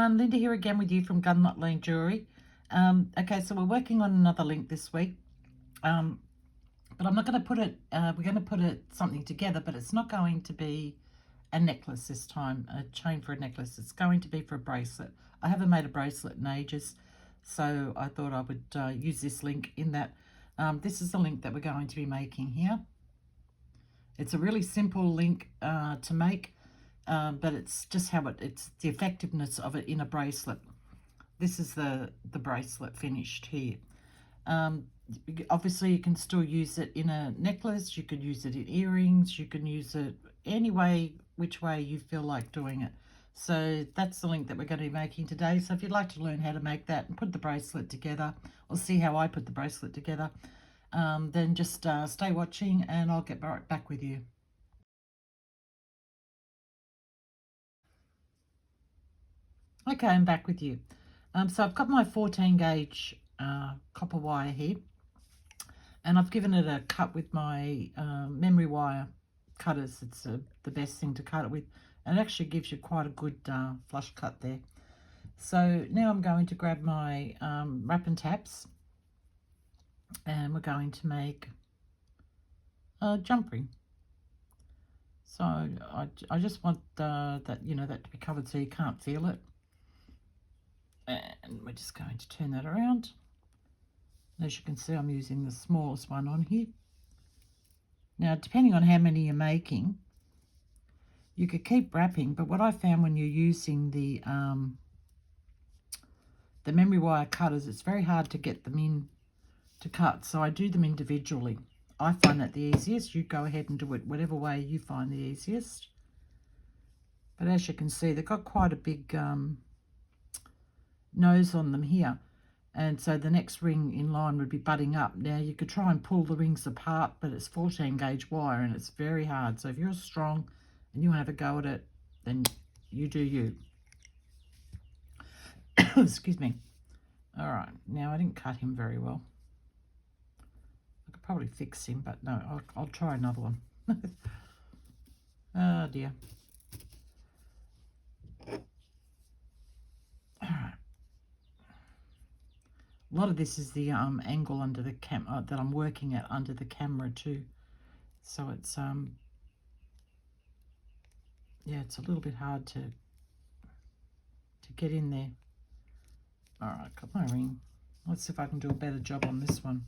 everyone, Linda here again with you from Gun Nut Lane Jewelry. Okay, so we're working on another link this week, but I'm not going to put it, we're going to put it something together, but it's not going to be a necklace this time, a chain for a necklace. It's going to be for a bracelet. I haven't made a bracelet in ages, so I thought I would use this link in that. This is the link that we're going to be making here. It's a really simple link to make. But it's just how it's the effectiveness of it in a bracelet. This is the bracelet finished here. Obviously, you can still use it in a necklace. You could use it in earrings. You can use it any way, which way you feel like doing it. So that's the link that we're going to be making today. So if you'd like to learn how to make that and put the bracelet together, or see how I put the bracelet together, then just stay watching and I'll get right back with you. Okay, I'm back with you. So I've got my 14 gauge copper wire here, and I've given it a cut with my memory wire cutters. It's the best thing to cut it with, and it actually gives you quite a good flush cut there. So now I'm going to grab my wrap and taps, and we're going to make a jump ring. So I just want that that to be covered so you can't feel it. And we're just going to turn that around. As you can see, I'm using the smallest one on here. Now, depending on how many you're making, you could keep wrapping, but what I found when you're using the memory wire cutters, it's very hard to get them in to cut, so I do them individually. I find that the easiest. You go ahead and do it whatever way you find the easiest. But as you can see, they've got quite a big nose on them here, and so the next ring in line would be butting up. Now you could try and pull the rings apart, but it's 14 gauge wire and it's very hard. So if you're strong and you want to have a go at it, then you do you. Excuse me. All right, now I didn't cut him very well. I could probably fix him, but no, I'll try another one. Oh dear. A lot of this is the angle under the that I'm working at under the camera too, so it's yeah, it's a little bit hard to get in there. All right, got my ring. Let's see if I can do a better job on this one.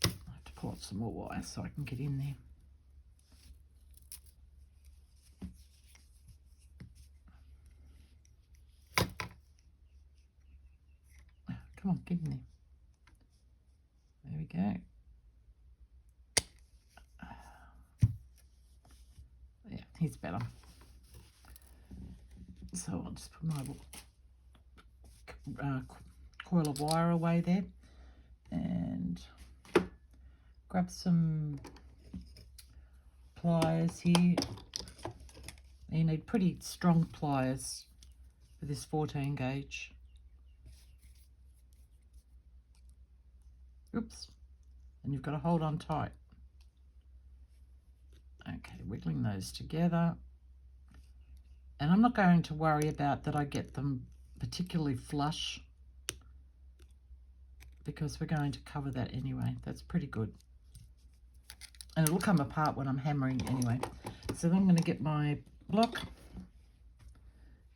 I have to pull out some more wire so I can get in there. Come on, get in there. There we go. Yeah, he's better. So I'll just put my coil of wire away there and grab some pliers here. You need pretty strong pliers for this 14 gauge. Oops, and you've got to hold on tight. Okay, wiggling those together. And I'm not going to worry about that I get them particularly flush, because we're going to cover that anyway. That's pretty good. And it'll come apart when I'm hammering anyway. So then I'm going to get my block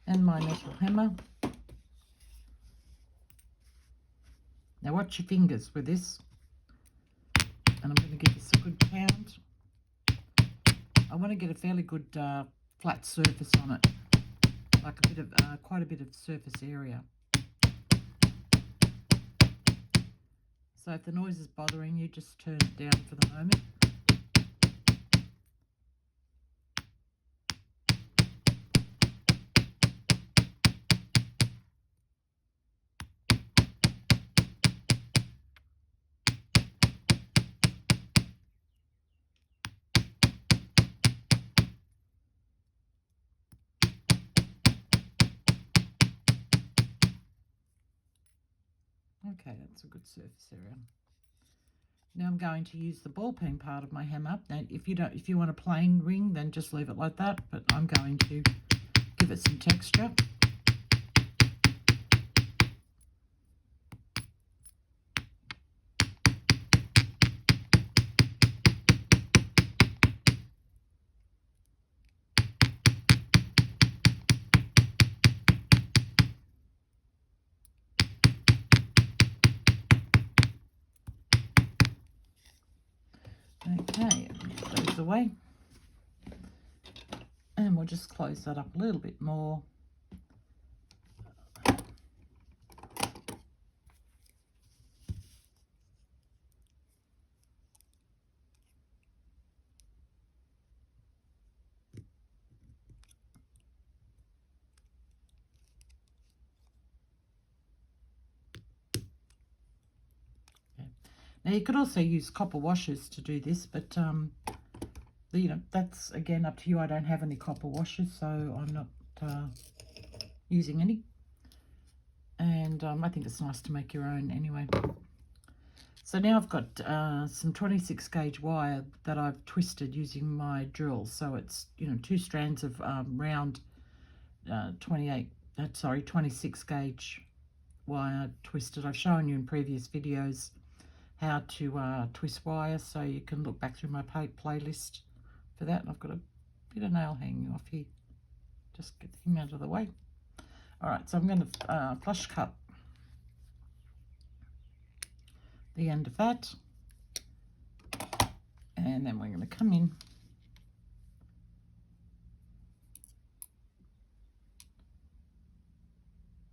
and my metal hammer. Now watch your fingers with this, and I'm going to give this a good pound. I want to get a fairly good flat surface on it, like a bit of quite a bit of surface area. So if the noise is bothering you, just turn it down for the moment. Okay, that's a good surface area. Now I'm going to use the ball peen part of my hammer. Now if you want a plain ring, then just leave it like that, but I'm going to give it some texture. Okay, put those away. And we'll just close that up a little bit more. Now you could also use copper washers to do this, but you know, that's again up to you. I don't have any copper washers, so I'm not using any. And I think it's nice to make your own anyway. So now I've got some 26 gauge wire that I've twisted using my drill. So it's, you know, 2 strands of round 26 gauge wire twisted. I've shown you in previous videos how to twist wire, so you can look back through my playlist for that. And I've got a bit of nail hanging off here. Just get him out of the way. All right, so I'm going to flush cut the end of that, and then we're going to come in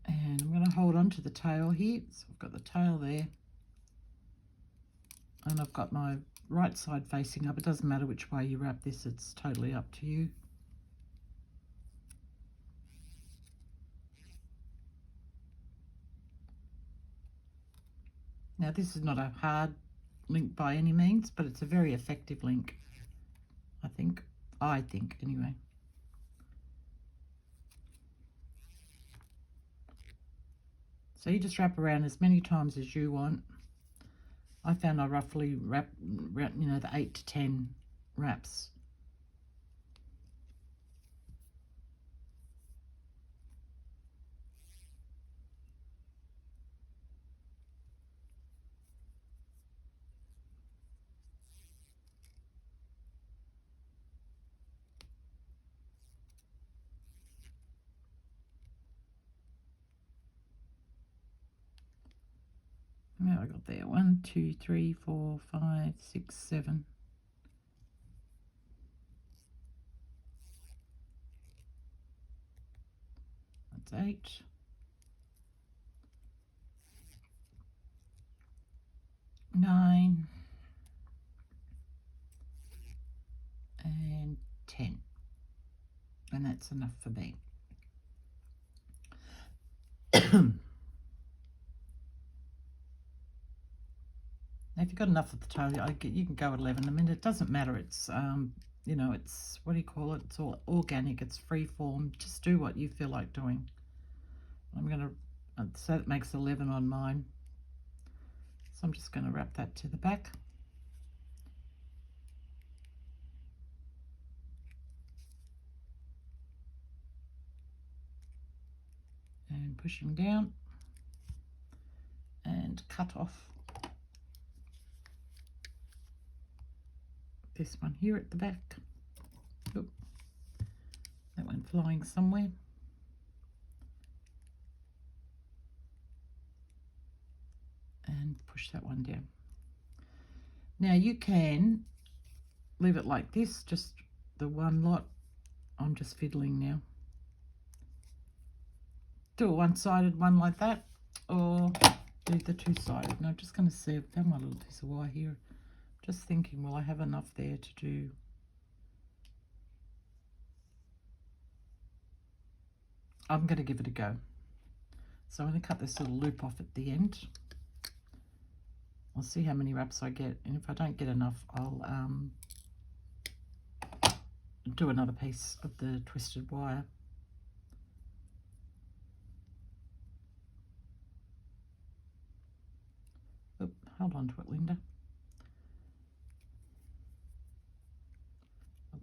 and I'm going to hold on to the tail here. So I've got the tail there, and I've got my right side facing up. It doesn't matter which way you wrap this, it's totally up to you. Now this is not a hard link by any means, but it's a very effective link, I think anyway. So you just wrap around as many times as you want. I found I roughly wrap you know, the 8 to 10 wraps. Now I got there 1, 2, 3, 4, 5, 6, 7. That's 8. 9 and 10, and that's enough for me. Now, if you've got enough of the tail, you can go at 11. I mean, it doesn't matter. It's, you know, it's, what do you call it? It's all organic. It's free form. Just do what you feel like doing. I'm going to, so that makes 11 on mine. So I'm just going to wrap that to the back. And push him down. And cut off this one here at the back. Oop. That went flying somewhere. And push that one down. Now you can leave it like this, just the one lot. I'm just fiddling now. Do a one-sided one like that, or do the two-sided. Now I'm just going to see, I've found my little piece of wire here. Just thinking, will I have enough there to do? I'm going to give it a go. So I'm going to cut this little loop off at the end. I'll see how many wraps I get, and if I don't get enough, I'll do another piece of the twisted wire. Oop, hold on to it, Linda.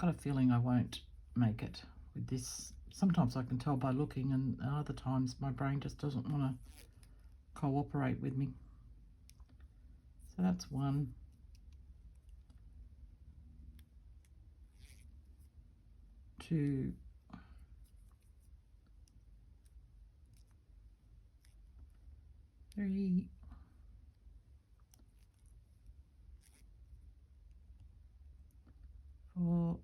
got a feeling I won't make it with this. Sometimes I can tell by looking, and other times my brain just doesn't want to cooperate with me. So that's 1. 2. 3. 4.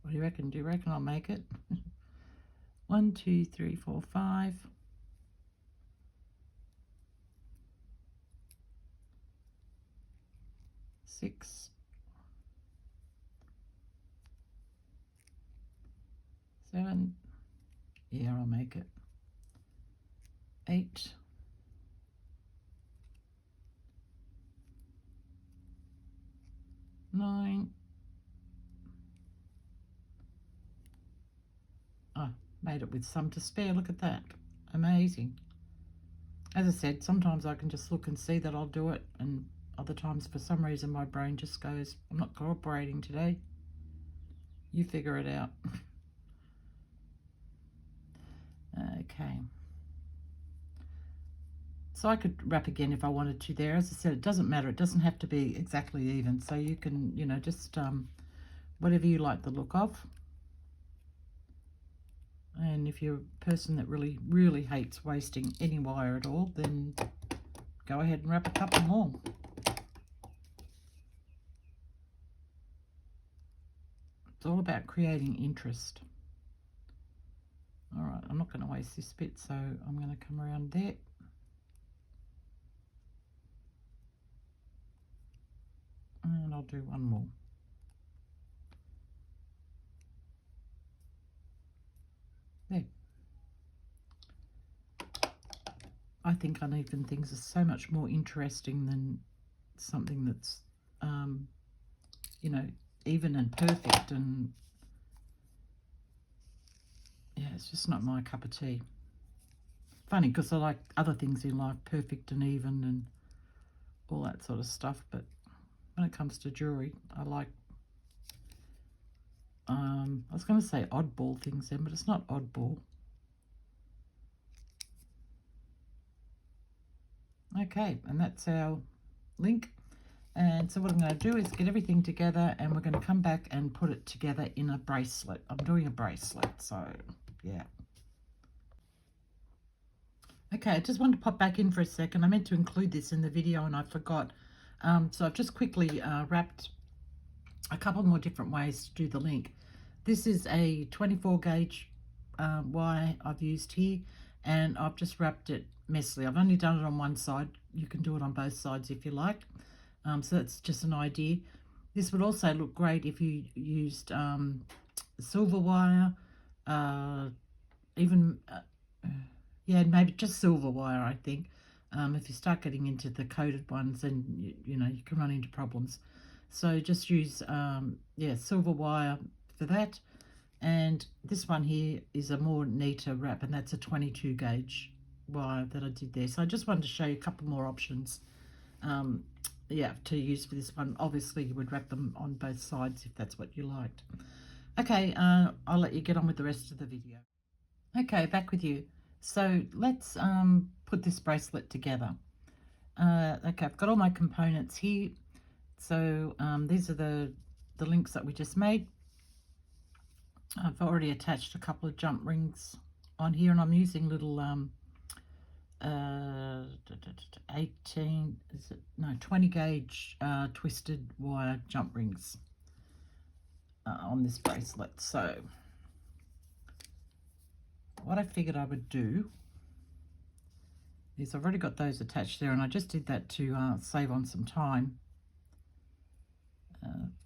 What do you reckon? Do you reckon I'll make it? 1, 2, 3, 4, 5. 6. 7. Yeah, I'll make it. 8. 9. Oh, made it with some to spare. Look at that. Amazing. As I said, sometimes I can just look and see that I'll do it, and other times for some reason my brain just goes, I'm not cooperating today. You figure it out. Okay. So I could wrap again if I wanted to there. As I said, it doesn't matter. It doesn't have to be exactly even. So you can, you know, just whatever you like the look of. And if you're a person that really, really hates wasting any wire at all, then go ahead and wrap a couple more. It's all about creating interest. All right, I'm not going to waste this bit, so I'm going to come around there. And I'll do one more. There. I think uneven things are so much more interesting than something that's, you know, even and perfect, and yeah, it's just not my cup of tea. Funny, because I like other things in life, perfect and even and all that sort of stuff, but when it comes to jewelry, I like, I was going to say oddball things then, but it's not oddball. Okay, and that's our link. And so what I'm going to do is get everything together, and we're going to come back and put it together in a bracelet. I'm doing a bracelet, so yeah. Okay, I just wanted to pop back in for a second. I meant to include this in the video and I forgot. So I've just quickly wrapped a couple more different ways to do the link. This is a 24 gauge wire I've used here, and I've just wrapped it messily. I've only done it on one side. You can do it on both sides if you like. So that's just an idea. This would also look great if you used silver wire, even yeah, maybe just silver wire, I think. If you start getting into the coated ones, then you know, you can run into problems. So just use yeah, silver wire for that. And this one here is a more neater wrap, and that's a 22 gauge wire that I did there. So I just wanted to show you a couple more options yeah, to use for this one. Obviously you would wrap them on both sides if that's what you liked. Okay, I'll let you get on with the rest of the video. Okay, back with you. So let's put this bracelet together. Okay, I've got all my components here. So these are the links that we just made. I've already attached a couple of jump rings on here, and I'm using little 18, is it, no, 20 gauge twisted wire jump rings on this bracelet. So what I figured I would do is, I've already got those attached there, and I just did that to save on some time.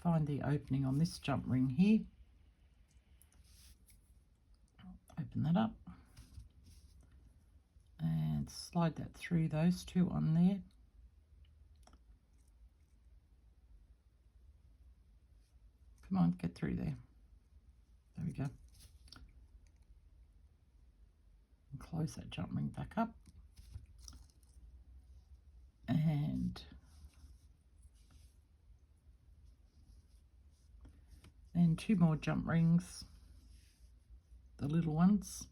Find the opening on this jump ring here, open that up and slide that through those two on there. Come on, get through there. There we go. And close that jump ring back up. And 2 more jump rings, the little ones.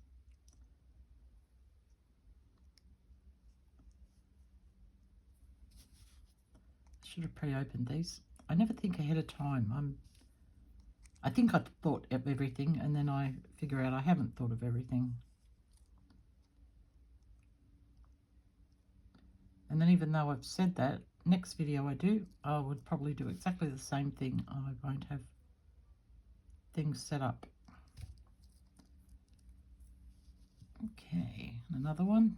I should have pre-opened these. I never think ahead of time. I think I thought of everything, and then I figure out I haven't thought of everything. And then even though I've said that, next video I would probably do exactly the same thing. I won't have things set up. Okay, another one.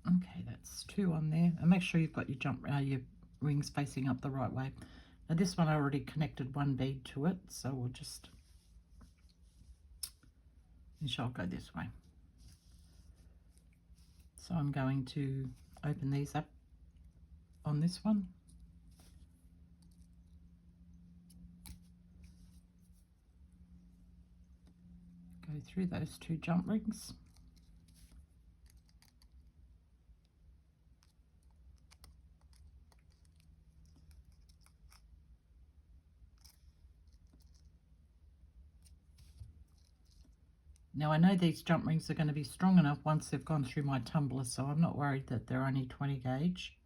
Okay, that's 2 on there. And make sure you've got your rings facing up the right way. Now this one I already connected 1 bead to it, so we'll just, I'll go this way. So I'm going to open these up on this one. Go through those 2 jump rings. Now I know these jump rings are going to be strong enough once they've gone through my tumbler, so I'm not worried that they're only 20 gauge.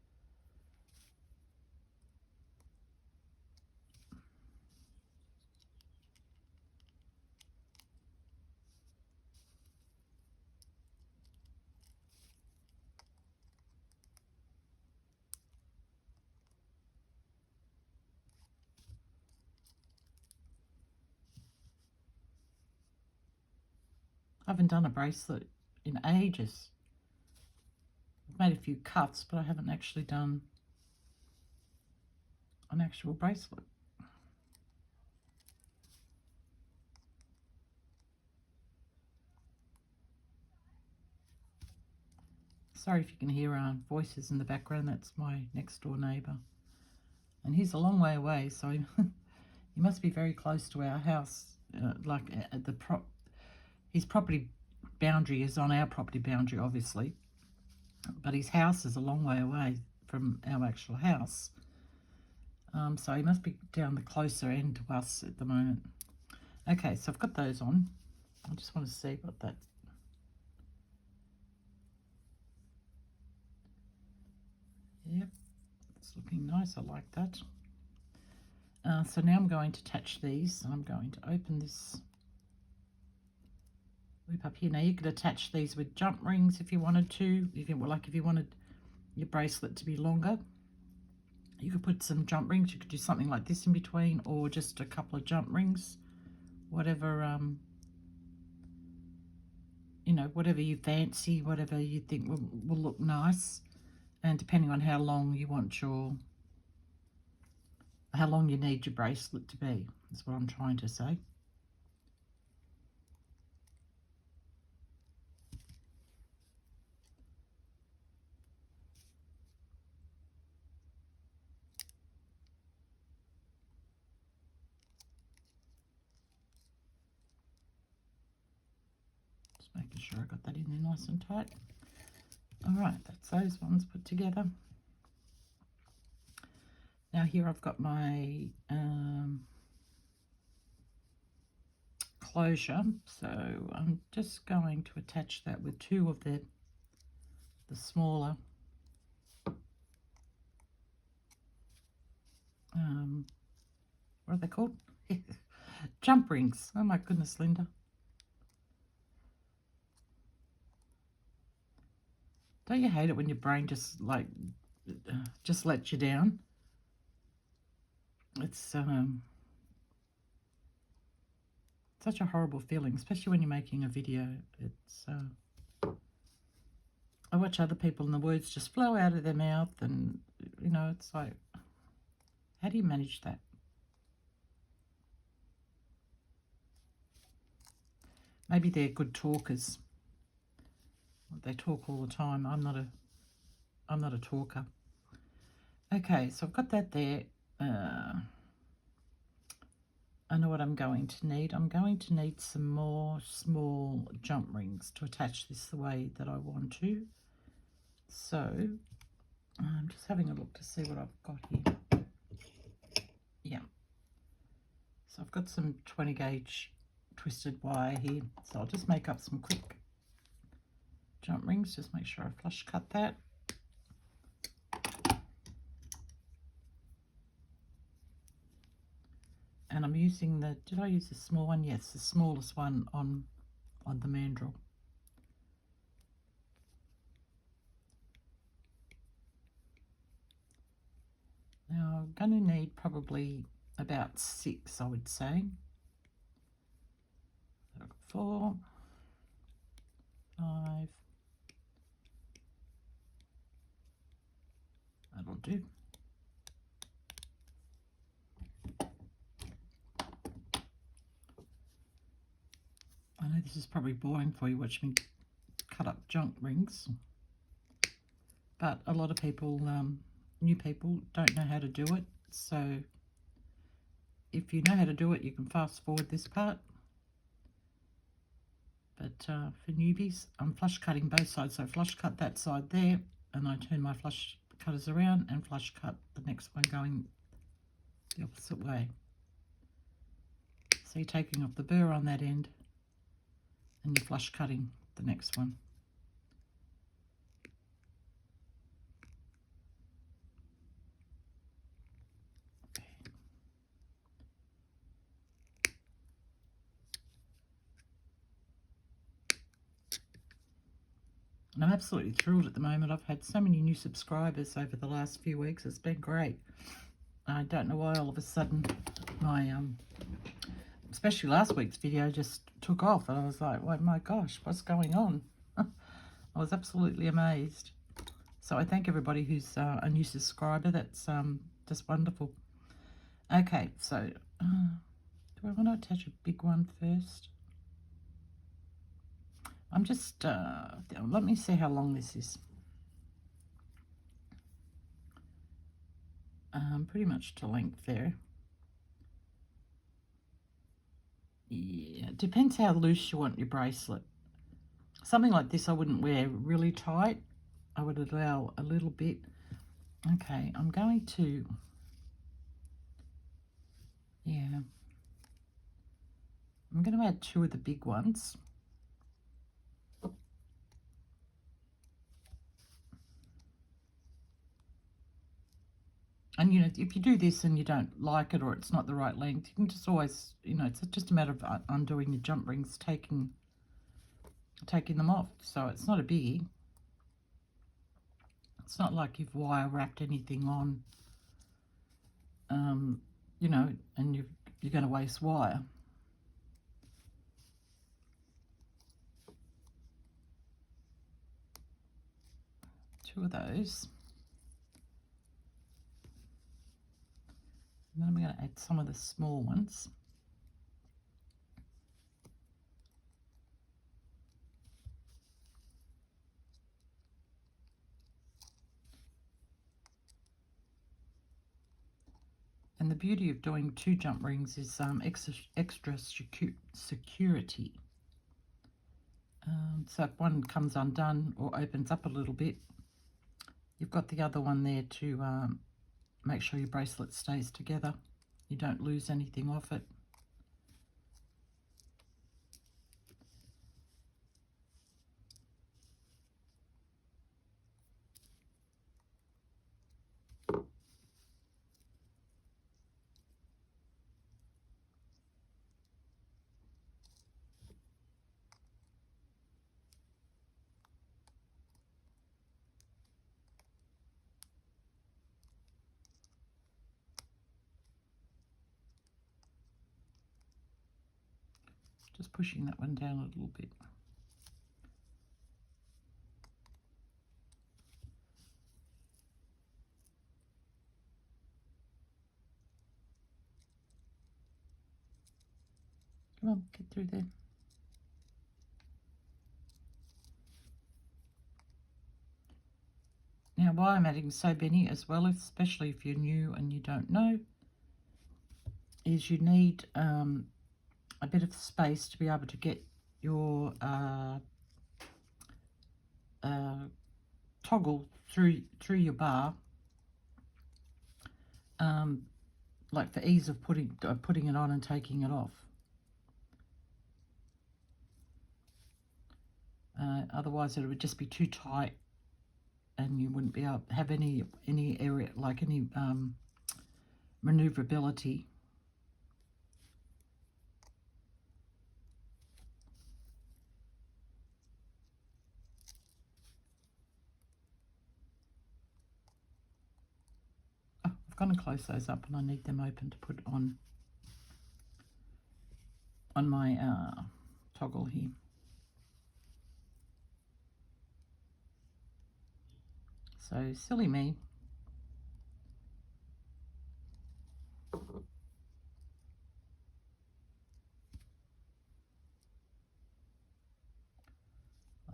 I haven't done a bracelet in ages. I've made a few cuts, but I haven't actually done an actual bracelet. Sorry if you can hear voices in the background. That's my next door neighbour. And he's a long way away, so he must be very close to our house. His property boundary is on our property boundary, obviously. But his house is a long way away from our actual house. So he must be down the closer end to us at the moment. Okay, so I've got those on. I just want to see what that... Yep, it's looking nice. I like that. So now I'm going to attach these. I'm going to open this loop up here. Now you could attach these with jump rings if you wanted to. If you wanted your bracelet to be longer, you could put some jump rings. You could do something like this in between, or just a couple of jump rings, whatever you know, whatever you fancy, whatever you think will look nice. And depending on how long you need your bracelet to be, is what I'm trying to say. Just making sure I got that in there nice and tight. All right, that's those ones put together. Now here I've got my closure, so I'm just going to attach that with 2 of the smaller what are they called? Jump rings. Oh my goodness, Linda. Don't you hate it when your brain just lets you down? It's such a horrible feeling, especially when you're making a video. It's I watch other people and the words just flow out of their mouth, and you know, it's like, how do you manage that? Maybe they're good talkers. They talk all the time. I'm not a talker. Okay, so I've got that there. I know what I'm going to need. I'm going to need some more small jump rings to attach this the way that I want to. So I'm just having a look to see what I've got here. Yeah. So I've got some 20 gauge twisted wire here. So I'll just make up some quick jump rings. Just make sure I flush cut that. And I'm using the, did I use the small one? Yes, the smallest one on the mandrel. Now I'm going to need probably about 6, I would say. 4, 5, that'll do. I know this is probably boring for you watching me cut up junk rings, but a lot of people, new people, don't know how to do it. So if you know how to do it, you can fast forward this part. But for newbies, I'm flush cutting both sides. So flush cut that side there, and I turn my flush cutters around and flush cut the next one going the opposite way. So you're taking off the burr on that end and you're flush cutting the next one. And I'm absolutely thrilled at the moment. I've had so many new subscribers over the last few weeks. It's been great. I don't know why all of a sudden my, especially last week's video just took off. And I was like, oh my gosh, what's going on? I was absolutely amazed. So I thank everybody who's a new subscriber. That's just wonderful. Okay, so do I want to attach a big one first? I'm just, let me see how long this is. Pretty much to length there. Yeah, it depends how loose you want your bracelet. Something like this I wouldn't wear really tight. I would allow a little bit. Okay, I'm going to, yeah, I'm going to add 2 of the big ones. And, you know, if you do this and you don't like it or it's not the right length, you can just always, you know, it's just a matter of undoing your jump rings, taking them off. So it's not a biggie. It's not like you've wire wrapped anything on, you know, and you're going to waste wire. Two of those. And then I'm going to add some of the small ones. And the beauty of doing 2 jump rings is extra security. So if one comes undone or opens up a little bit, you've got the other one there to make sure your bracelet stays together. You don't lose anything off it. Just pushing that one down a little bit. Come on, get through there. Now, Now, why I'm adding so many as well, especially if you're new and you don't know, is you need a bit of space to be able to get your toggle through your bar, like for ease of putting it on and taking it off. Otherwise, it would just be too tight, and you wouldn't be able to have any area, like any maneuverability. Oh, I've got to close those up, and I need them open to put on my toggle here. So silly me. I'll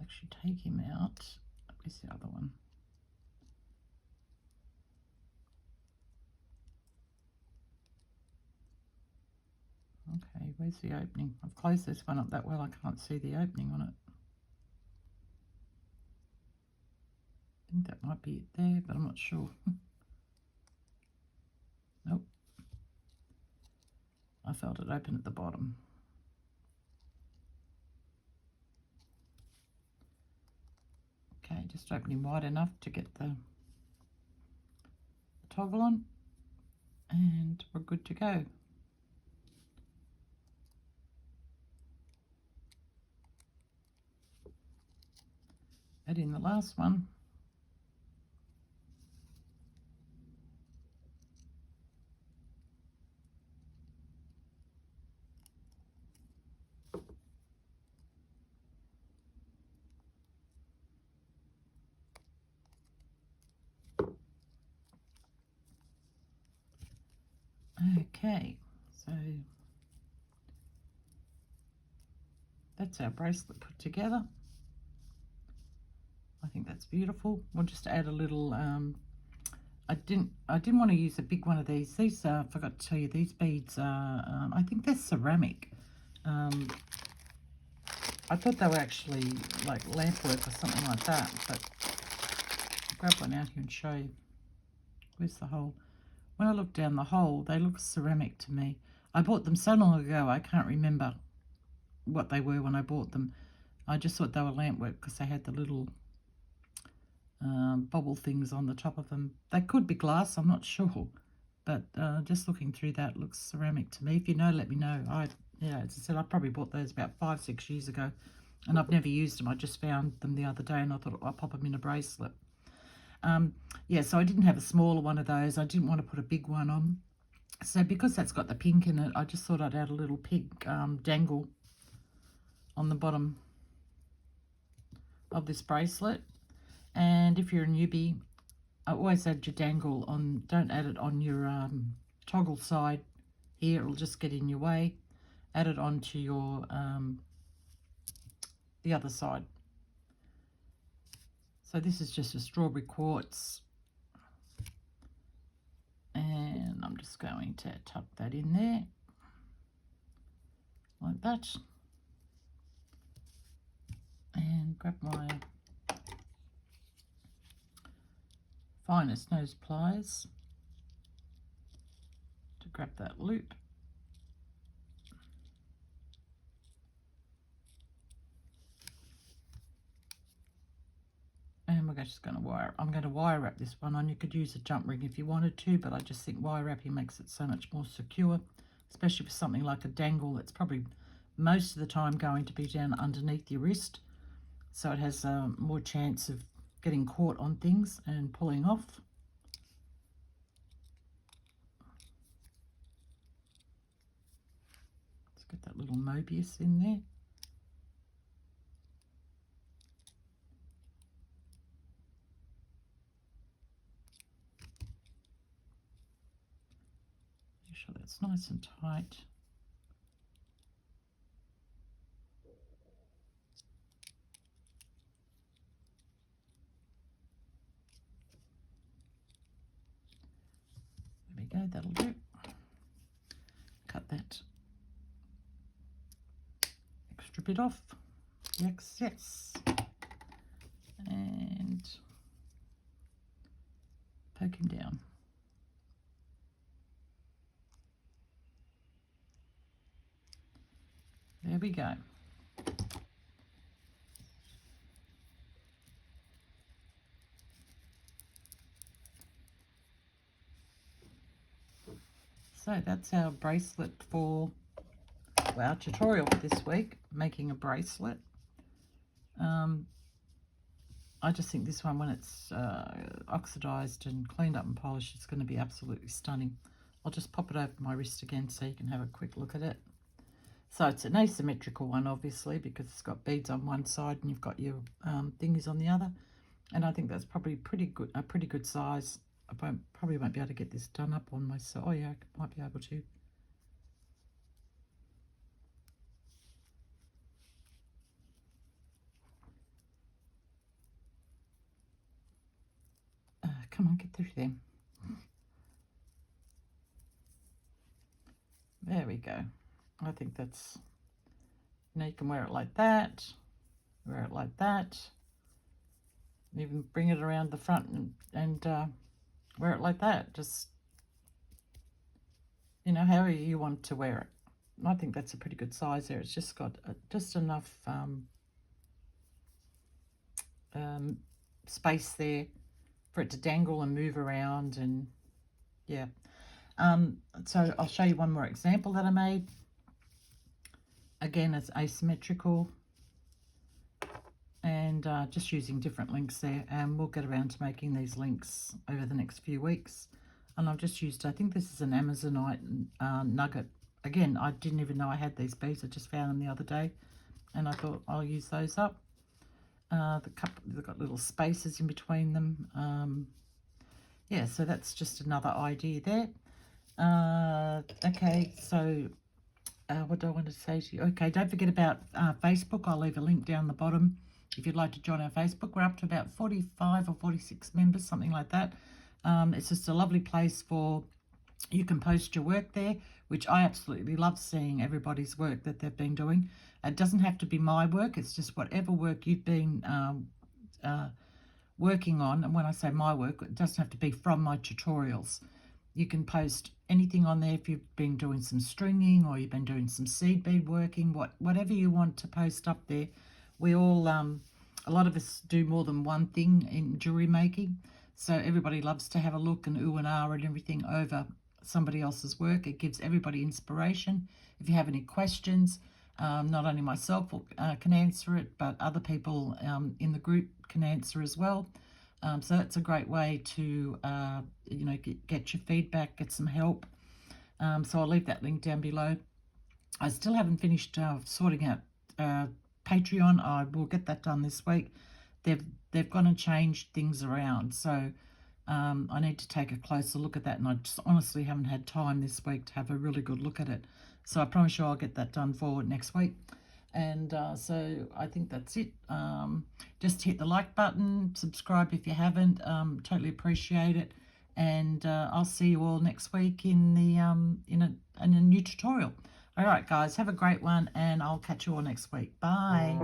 actually take him out. Where's the other one? Okay, where's the opening? I've closed this one up that well I can't see the opening on it. I think that might be it there, but I'm not sure. Nope. I felt it open at the bottom. Okay, just opening wide enough to get the toggle on, and we're good to go. Add in the last one. Okay, so that's our bracelet put together. I think that's beautiful. We'll just add a little, I didn't want to use a big one of these. These, I forgot to tell you, these beads are, I think they're ceramic. I thought they were actually like lamp work or something like that, but I'll grab one out here and show you. Where's the hole? When I look down the hole, they look ceramic to me. I bought them so long ago, I can't remember what they were when I bought them. I just thought they were lamp work because they had the little bobble things on the top of them. They could be glass, I'm not sure, but just looking through that, looks ceramic to me. If you know, let me know. Yeah, as I said, I probably bought those about 5-6 years ago, and I've never used them. I just found them the other day, and I thought I'll pop them in a bracelet. Yeah, so I didn't have a smaller one of those. I didn't want to put a big one on. So because that's got the pink in it, I just thought I'd add a little pink dangle on the bottom of this bracelet. And if you're a newbie, I always add your dangle on. Don't add it on your toggle side here. It'll just get in your way. Add it onto your the other side. So this is just a strawberry quartz, and I'm just going to tuck that in there like that, and grab my finest nose pliers to grab that loop. And we're just going to I'm going to wire wrap this one on. You could use a jump ring if you wanted to, but I just think wire wrapping makes it so much more secure, especially for something like a dangle that's probably most of the time going to be down underneath your wrist. So it has more chance of getting caught on things and pulling off. Let's get that little Mobius in there. Make sure that's nice and tight. that'll do. Cut that extra bit off, the excess, and poke him down. There we go. So that's our bracelet for our tutorial for this week, making a bracelet. I just think this one, when it's oxidized and cleaned up and polished, it's going to be absolutely stunning. I'll just pop it over my wrist again so you can have a quick look at it. So it's an asymmetrical one, obviously, because it's got beads on one side and you've got your thingies on the other. And I think that's probably a pretty good size. I probably won't be able to get this done up on myself. Oh yeah, I might be able to. Come on, get through there. There we go. I think that's, now you can wear it like that, wear it like that, even bring it around the front and wear it like that. Just, you know, however you want to wear it. I think that's a pretty good size there. It's just got just enough space there for it to dangle and move around, and yeah. So I'll show you one more example that I made. Again, it's asymmetrical, and just using different links there, and we'll get around to making these links over the next few weeks. And I've just used, I think this is an Amazonite nugget. Again, I didn't even know I had these beads. I just found them the other day, and I thought I'll use those up. They've got little spaces in between them. Yeah, so that's just another idea there. Okay, so what do I want to say to you? Okay, don't forget about Facebook. I'll leave a link down the bottom if you'd like to join our Facebook. We're up to about 45 or 46 members, something like that. It's just a lovely place for, you can post your work there, which I absolutely love seeing everybody's work that they've been doing. It doesn't have to be my work. It's just whatever work you've been working on. And when I say my work, it doesn't have to be from my tutorials. You can post anything on there if you've been doing some stringing or you've been doing some seed bead working, whatever you want to post up there. We all, a lot of us do more than one thing in jewelry making. So everybody loves to have a look and ooh and ah and everything over somebody else's work. It gives everybody inspiration. If you have any questions, not only myself can answer it, but other people in the group can answer as well. So that's a great way to, you know, get your feedback, get some help. So I'll leave that link down below. I still haven't finished sorting out Patreon. I will get that done this week. They've gone and changed things around, so I need to take a closer look at that, and I just honestly haven't had time this week to have a really good look at it. So I promise you I'll get that done for next week. And so I think that's it. Just hit the like button, subscribe if you haven't. Totally appreciate it. And I'll see you all next week in the in a new tutorial. All right, guys, have a great one, and I'll catch you all next week. Bye.